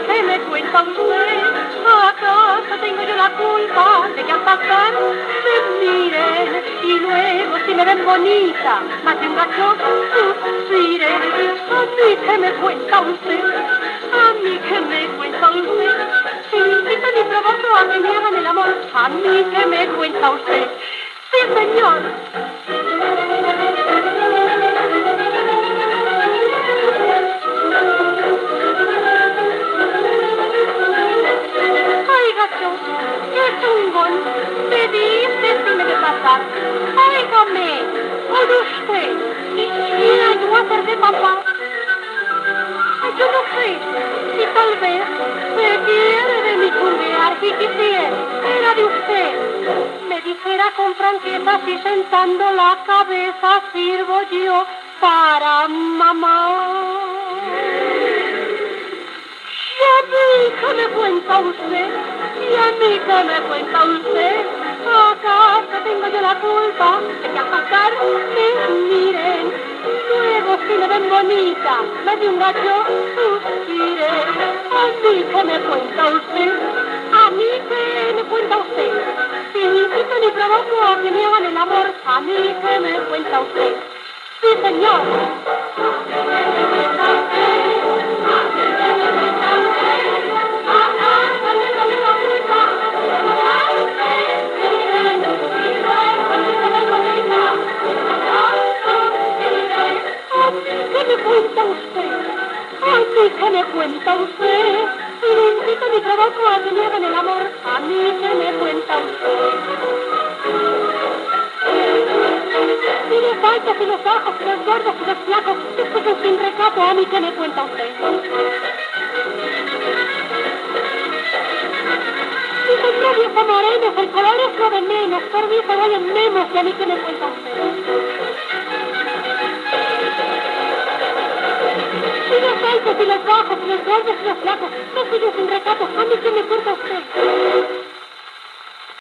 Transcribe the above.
¿Qué me cuenta usted? ¿Acaso tengo yo la culpa de que al pasar me miren y luego si me ven bonita, más de un gacho suspire? ¿A mí qué me cuenta usted? ¿A mí qué me cuenta usted? Si incito ni provoco a que me hagan el amor, ¿a mí qué me cuenta usted? Sí, señor. ¡Qué chungón! Me dice si me debe pasar. Óigame, oye usted, quisiera yo hacer de papá. Yo no sé si tal vez se quiere de mi chunguear y quisiera de usted. Me dijera con franqueza si sentando la cabeza sirvo yo para mamá. ¿Y a mí qué me cuenta usted? ¿Y a mí qué me cuenta usted? ¿Acaso tengo yo la culpa de que al pasar me miren? Luego si me ven bonita, me de un gallo suspire. ¿A mí qué me cuenta usted? ¿A mí qué me cuenta usted? Si ni incito ni provoco a que me hagan el amor, ¿a mí qué me cuenta usted? Sí, señor. ¿Qué me cuenta usted? ¿A mí qué me cuenta usted? Si no incito ni provoco a que me hagan el amor, ¿a mí qué me cuenta usted? Si los altos y los bajos, los gordos y los flacos, esto es un sin recato, ¿a mí qué me cuenta usted? Si son rubios o morenos, el color es lo de menos, por mí se vayan menos, ¿y a mí qué me cuenta usted? Y los altos y los bajos, los gordos y los flacos, no soy yo sin recato, ¿a mí qué me cuenta usted?